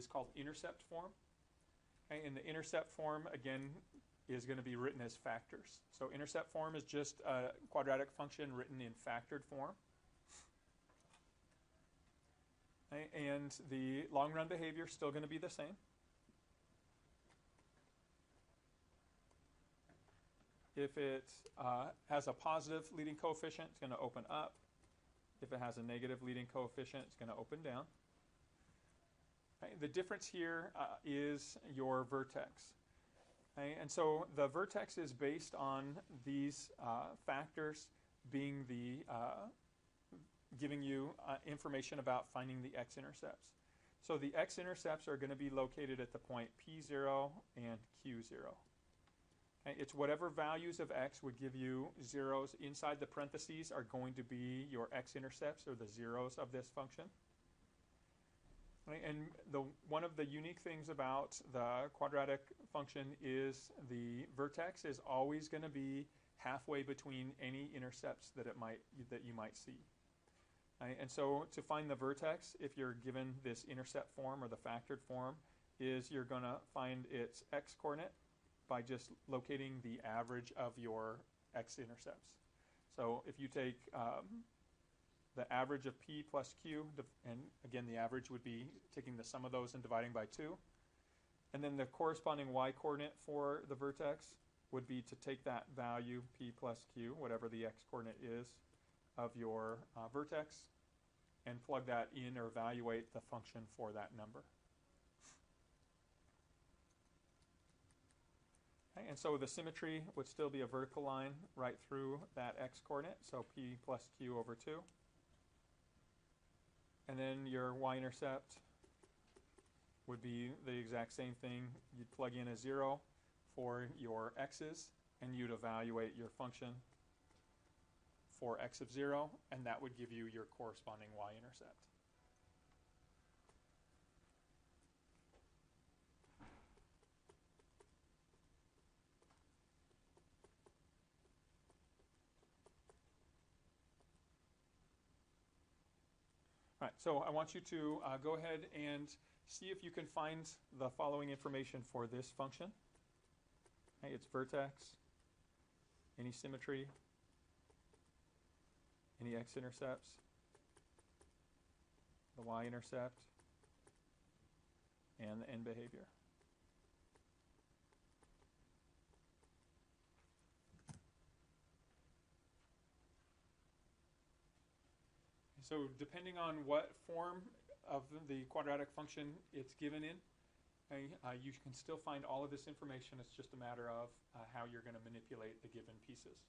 is called intercept form. Okay, and the intercept form, again, is going to be written as factors. So intercept form is just a quadratic function written in factored form. Okay, and the long run behavior is still going to be the same. If it has a positive leading coefficient, it's going to open up. If it has a negative leading coefficient, it's going to open down. Okay, the difference here is your vertex. Okay, and so the vertex is based on these factors being the giving you information about finding the x-intercepts. So the x-intercepts are going to be located at the point P0 and Q0. Okay, it's whatever values of x would give you zeros inside the parentheses are going to be your x-intercepts, or the zeros of this function. Okay, and one of the unique things about the quadratic function is the vertex is always going to be halfway between any intercepts that you might see. Okay, and so to find the vertex, if you're given this intercept form or the factored form, is you're going to find its x-coordinate by just locating the average of your x-intercepts. So if you take the average of P plus Q, and again the average would be taking the sum of those and dividing by 2. And then the corresponding y-coordinate for the vertex would be to take that value, P plus Q, whatever the x-coordinate is, of your vertex, and plug that in or evaluate the function for that number. Okay, and so the symmetry would still be a vertical line right through that x-coordinate, so P plus Q over 2. And then your y-intercept would be the exact same thing. You'd plug in a 0 for your x's, and you'd evaluate your function for x of 0, and that would give you your corresponding y-intercept. All right, so I want you to go ahead and see if you can find the following information for this function. Okay, it's vertex, any symmetry, any x-intercepts, the y-intercept, and the end behavior. So depending on what form of the quadratic function it's given in, you can still find all of this information. It's just a matter of how you're going to manipulate the given pieces.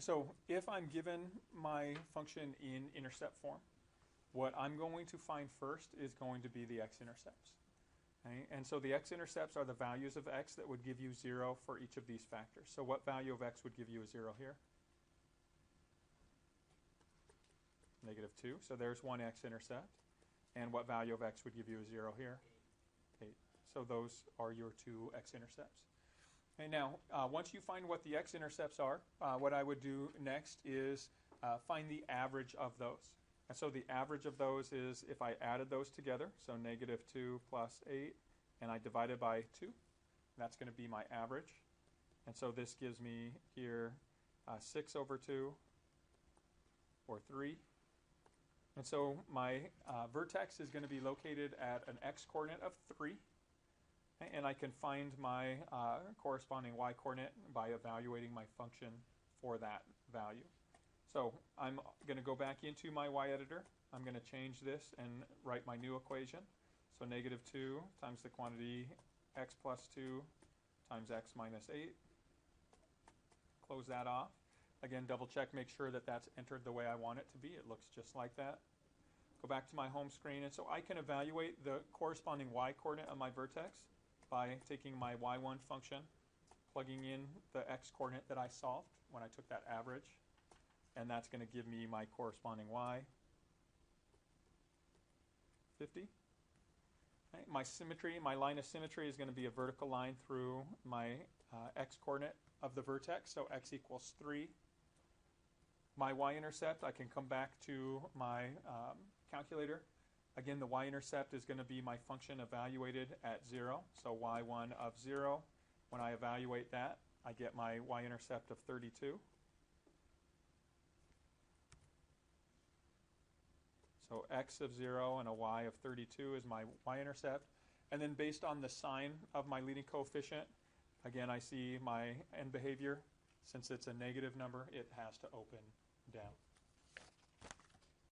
So if I'm given my function in intercept form, what I'm going to find first is going to be the x-intercepts. Okay? And so the x-intercepts are the values of x that would give you 0 for each of these factors. So what value of x would give you a 0 here? -2. So there's one x-intercept. And what value of x would give you a 0 here? 8. So those are your two x-intercepts. Okay, now, once you find what the x-intercepts are, what I would do next is find the average of those. And so the average of those is if I added those together, so -2 plus 8, and I divided by 2, that's going to be my average. And so this gives me here 6 over 2, or 3. And so my vertex is going to be located at an x-coordinate of 3. And I can find my corresponding y-coordinate by evaluating my function for that value. So I'm going to go back into my y-editor. I'm going to change this and write my new equation. So -2 times the quantity x plus 2 times x minus 8. Close that off. Again, double check, make sure that that's entered the way I want it to be. It looks just like that. Go back to my home screen. And so I can evaluate the corresponding y-coordinate of my vertex by taking my y1 function, plugging in the x-coordinate that I solved when I took that average, and that's going to give me my corresponding y, 50. Okay, my symmetry, my line of symmetry is going to be a vertical line through my x-coordinate of the vertex, so x equals 3. My y-intercept, I can come back to my calculator. Again, the y-intercept is going to be my function evaluated at 0, so y1 of 0. When I evaluate that, I get my y-intercept of 32. So x of 0 and a y of 32 is my y-intercept. And then based on the sign of my leading coefficient, again, I see my end behavior. Since it's a negative number, it has to open down.